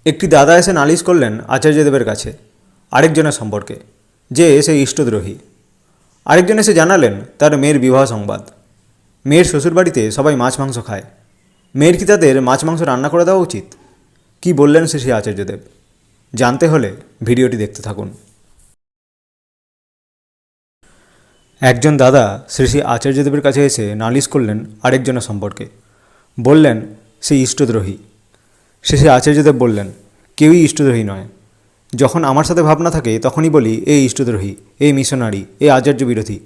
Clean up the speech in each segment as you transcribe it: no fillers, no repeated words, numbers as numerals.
একটি দাদা এসে নালিশ করলেন আচার্যদেবের কাছে আরেকজনের সম্পর্কে, যে সে ইষ্টদ্রোহী। আরেকজন এসে জানালেন তার মেয়ের বিবাহ সংবাদ। মেয়ের শ্বশুরবাড়িতে সবাই মাছ মাংস খায়, মেয়ের কি তাদের মাছ মাংস রান্না করে দেওয়া উচিত? কি বললেন শ্রী আচার্যদেব? জানতে হলে ভিডিওটি দেখতে থাকুন। একজন দাদা শ্রী আচার্যদেবের কাছে এসে নালিশ করলেন আরেকজনের সম্পর্কে, বললেন সে ইষ্টদ্রোহী। শ্রী আচার্যদেব বললেন, কেউই ইষ্টদ্রোহী নয়। যখন আমার সাথে ভাবনা থাকে তখনই বলি এই ইষ্টদ্রোহী, এই মিশনারি, এই আচার্য বিরোধী,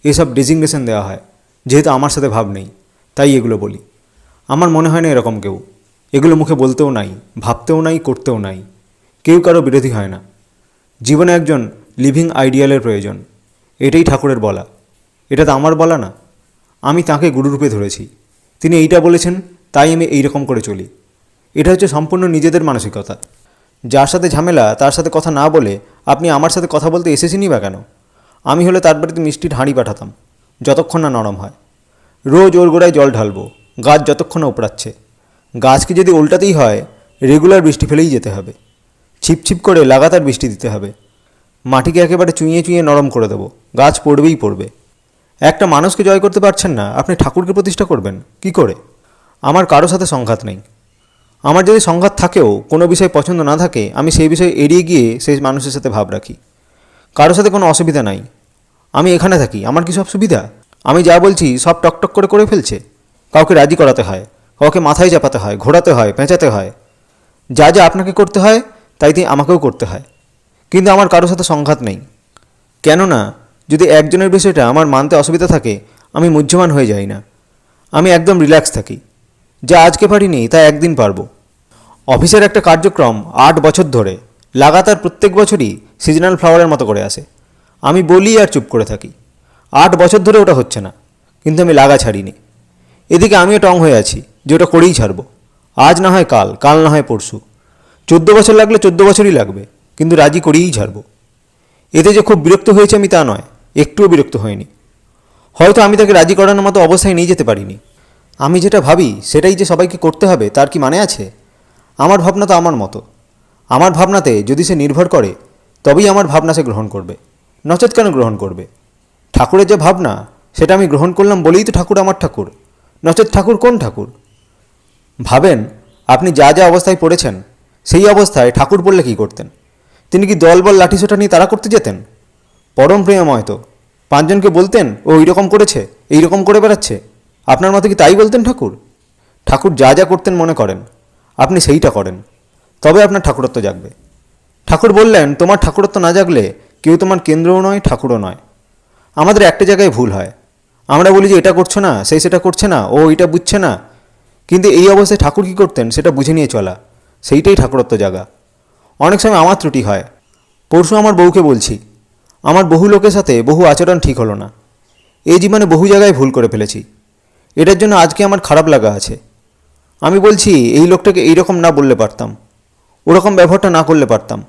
এসব ডেজিগনেশন দেওয়া হয়। যেহেতু আমার সাথে ভাব নেই তাই এগুলো বলি। আমার মনে হয় না এরকম কেউ, এগুলো মুখে বলতেও নাই, ভাবতেও নাই, করতেও নাই। কেউ কারো বিরোধী হয় না। জীবনে একজন লিভিং আইডিয়ালের প্রয়োজন, এটাই ঠাকুরের বলা। এটা তো আমার বলা না, আমি তাঁকে গুরুরূপে ধরেছি। তিনি এইটা বলেছেন তাই আমি এইরকম করে চলি। এটা হচ্ছে সম্পূর্ণ নিজেদের মানসিকতা। যার সাথে ঝামেলা তার সাথে কথা না বলে আপনি আমার সাথে কথা বলতে এসেছেনই বা কেন? আমি হলে তার বাড়িতে মিষ্টির হাঁড়ি পাঠাতাম, যতক্ষণ না নরম হয়। রোজ ওর গোড়ায় জল ঢালবো, গাছ যতক্ষণ না উপড়াচ্ছে। গাছকে যদি উল্টাতেই হয় রেগুলার বৃষ্টি ফেলেই যেতে হবে, ছিপছিপ করে লাগাতার বৃষ্টি দিতে হবে। মাটিকে একেবারে চুঁইয়ে চুঁইয়ে নরম করে দেবো, গাছ পড়বেই পড়বে। একটা মানুষকে জয় করতে পারছেন না, আপনি ঠাকুরকে প্রতিষ্ঠা করবেন কি করে? আমার কারো সাথে সংঘাত নেই। আমার যদি সংঘাত থাকেও, কোনো বিষয় পছন্দ না থাকে, আমি সেই বিষয়ে এড়িয়ে গিয়ে সেই মানুষের সাথে ভাব রাখি। কারোর সাথে কোনো অসুবিধা নাই। আমি এখানে থাকি, আমার কি সব সুবিধা? আমি যা বলছি সব টকটক করে করে ফেলছে। কাউকে রাজি করাতে হয়, কাউকে মাথায় চাপাতে হয়, ঘোরাতে হয়, পেঁচাতে হয়। যা যা আপনাকে করতে হয় তাই আমাকেও করতে হয়। কিন্তু আমার কারোর সাথে সংঘাত নেই। কেননা যদি একজনের বিষয়টা আমার মানতে অসুবিধা থাকে, আমি মুহ্যমান হয়ে যাই না। আমি একদম রিল্যাক্স থাকি। যা আজকে পারিনি তা একদিন পারবো। অফিসের একটা কার্যক্রম 8 বছর ধরে লাগাতার প্রত্যেক বছরই সিজনাল ফ্লাওয়ারের মতো করে আসে। আমি বলি আর চুপ করে থাকি। 8 বছর ধরে ওটা হচ্ছে না, কিন্তু আমি লাগা ছাড়িনি। এদিকে আমিও টং হয়ে আছি যে ওটা করেই ছাড়বো। আজ না হয় কাল, কাল না হয় পরশু। 14 বছর লাগলে 14 বছরই লাগবে, কিন্তু রাজি করিয়েই ছাড়বো। এতে যে খুব বিরক্ত হয়েছে আমি তা নয়, একটুও বিরক্ত হয়নি। হয়তো আমি তাকে রাজি করানোর মতো অবস্থায় নিয়ে যেতে পারিনি। আমি যেটা ভাবি সেটাই যে সবাইকে করতে হবে তার কি মানে আছে? আমার ভাবনা তো আমার মতো। আমার ভাবনাতে যদি সে নির্ভর করে তবেই আমার ভাবনা সে গ্রহণ করবে, নচেত কেন গ্রহণ করবে? ঠাকুরের যে ভাবনা সেটা আমি গ্রহণ করলাম বলেই তো ঠাকুর আমার ঠাকুর, নচেত ঠাকুর কোন ঠাকুর? ভাবেন, আপনি যা যা অবস্থায় পড়েছেন সেই অবস্থায় ঠাকুর পড়লে কী করতেন? তিনি কি দলবল লাঠিসোঁটা নিয়ে তারা করতে যেতেন? পরম প্রেমময় তো। 5 জনকে বলতেন ও এইরকম করেছে, এইরকম করে বেড়াচ্ছে। আপনার মতে কি তাই বলতেন ঠাকুর? ঠাকুর যা যা করতেন মনে করেন আপনি সেইটা করেন, তবে আপনার ঠাকুরত্ব জাগবে। ঠাকুর বললেন, তোমার ঠাকুরত্ব না জাগলে কেউ তোমার কেন্দ্রও নয়, ঠাকুরও নয়। আমাদের একটা জায়গায় ভুল হয়, আমরা বলি যে এটা করছো না, সেই সেটা করছে না, ও এটা বুঝছে না। কিন্তু এই অবস্থায় ঠাকুর কী করতেন সেটা বুঝে নিয়ে চলা, সেইটাই ঠাকুরত্ব জাগা। অনেক সময় আমার ত্রুটি হয়। পরশু আমার বউকে বলছি, আমার বহু লোকের সাথে বহু আচরণ ঠিক হলো না। এই জীবনে বহু জায়গায় ভুল করে ফেলেছি, এটার জন্য আজকে আমার খারাপ লাগা আছে। আমি বলছি এই লোকটাকে এইরকম না বললে পারতাম, ওরকম ব্যবহারটা না করলে পারতাম।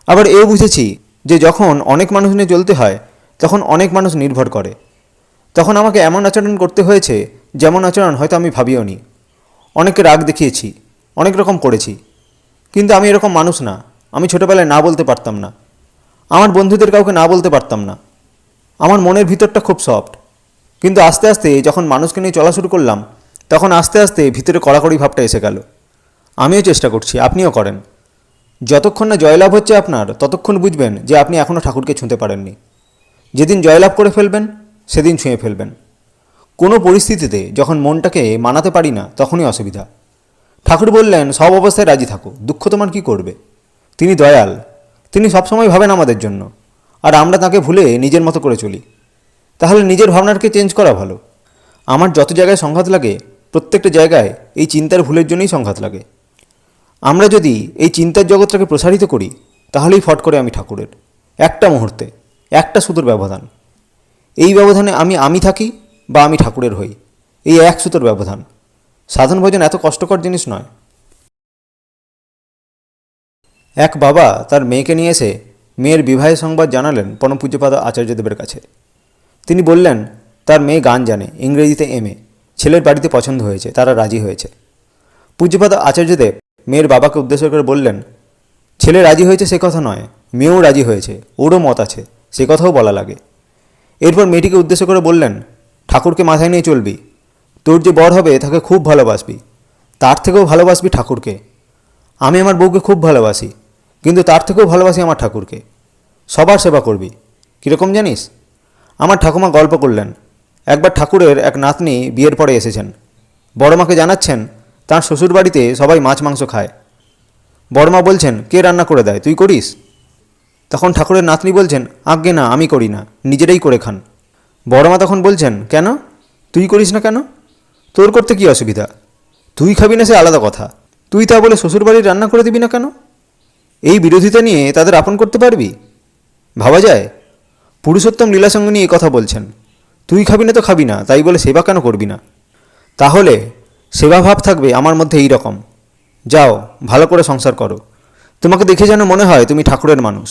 আবার এও বুঝেছি যে যখন অনেক মানুষ নিয়ে চলতে হয় তখন অনেক মানুষ নির্ভর করে। তখন আমাকে এমন আচরণ করতে হয়েছে যেমন আচরণ হয়তো আমি ভাবিও নি। অনেককে রাগ দেখিয়েছি, অনেক রকম করেছি, কিন্তু আমি এরকম মানুষ না। আমি ছোটোবেলায় না বলতে পারতাম না, আমার বন্ধুদের কাউকে না বলতে পারতাম না। আমার মনের ভিতরটা খুব সফট, কিন্তু আস্তে আস্তে যখন মানুষকে নিয়ে চলা শুরু করলাম তখন আস্তে আস্তে ভিতরে কড়াকড়ি ভাবটা এসে গেল। আমিও চেষ্টা করছি, আপনিও করেন। যতক্ষণ না জয়লাভ হচ্ছে আপনার, ততক্ষণ বুঝবেন যে আপনি এখনও ঠাকুরকে ছুঁতে পারেননি। যেদিন জয়লাভ করে ফেলবেন সেদিন ছুঁয়ে ফেলবেন। কোনো পরিস্থিতিতে যখন মনটাকে মানাতে পারি না তখনই অসুবিধা। ঠাকুর বললেন, সব অবস্থায় রাজি থাকো, দুঃখ তোমার কি করবে? তিনি দয়াল, তিনি সবসময় ভাবেন আমাদের জন্য, আর আমরা তাকে ভুলে নিজের মতো করে চলি। তাহলে নিজের ভাবনাকে চেঞ্জ করা ভালো। আমার যত জায়গায় সংঘাত লাগে প্রত্যেকটা জায়গায় এই চিন্তার ভুলের জন্যই সংঘাত লাগে। আমরা যদি এই চিন্তার জগৎটাকে প্রসারিত করি তাহলেই ফট করে আমি ঠাকুরের। একটা মুহূর্তে, একটা সুতোর ব্যবধান। এই ব্যবধানে আমি থাকি বা আমি ঠাকুরের হই, এই এক সুতোর ব্যবধান। সাধন ভজন এত কষ্টকর জিনিস নয়। এক বাবা তার মেয়েকে নিয়ে এসে মেয়ের বিবাহের সংবাদ জানালেন পরম পূজ্যপাদ আচার্যদেবের কাছে। তিনি বললেন তার মেয়ে গান জানে, ইংরেজিতে MA, ছেলের বাড়িতে পছন্দ হয়েছে, তারা রাজি হয়েছে। পূজ্যপাদ আচার্যদেব মেয়ের বাবাকে উদ্দেশ্য করে বললেন, ছেলে রাজি হয়েছে সে কথা নয়, মেয়েও রাজি হয়েছে, ওরও মত আছে, সে কথাও বলা লাগে। এরপর মেয়েটিকে উদ্দেশ্য করে বললেন, ঠাকুরকে মাথায় নিয়ে চলবি, তোর যে বর হবে তাকে খুব ভালোবাসবি, তার থেকেও ভালোবাসবি ঠাকুরকে। আমি আমার বউকে খুব ভালোবাসি, কিন্তু তার থেকেও ভালোবাসি আমার ঠাকুরকে। সবার সেবা করবি। কীরকম জানিস? আমার ঠাকুমা গল্প করলেন, একবার ঠাকুরের এক নাতনি বিয়ের পরে এসেছেন। বড়মাকে জানাচ্ছেন তাঁর শ্বশুরবাড়িতে সবাই মাছ মাংস খায়। বড়মা বলছেন, কে রান্না করে দেয়, তুই করিস? তখন ঠাকুরের নাতনি বলছেন, আজ্ঞে না, আমি করি না, নিজেরাই করে খান। বড়মা তখন বলছেন, কেন তুই করিস না কেন? তোর করতে কী অসুবিধা? তুই খাবি না সে আলাদা কথা, তুই তা বলে শ্বশুরবাড়ির রান্না করে দিবি না কেন? এই বিরোধিতা নিয়ে তাদের আপন করতে পারবি? ভাবা যায়? পুরুষোত্তম লীলাসঙ্গ নিয়ে কথা বলছেন, তুই খাবি না তো খাবি না, তাই বলে সেবা কেন করবি না? তাহলে সেবাভাব থাকবে আমার মধ্যে এই রকম। যাও, ভালো করে সংসার করো, তোমাকে দেখে যেন মনে হয় তুমি ঠাকুরের মানুষ।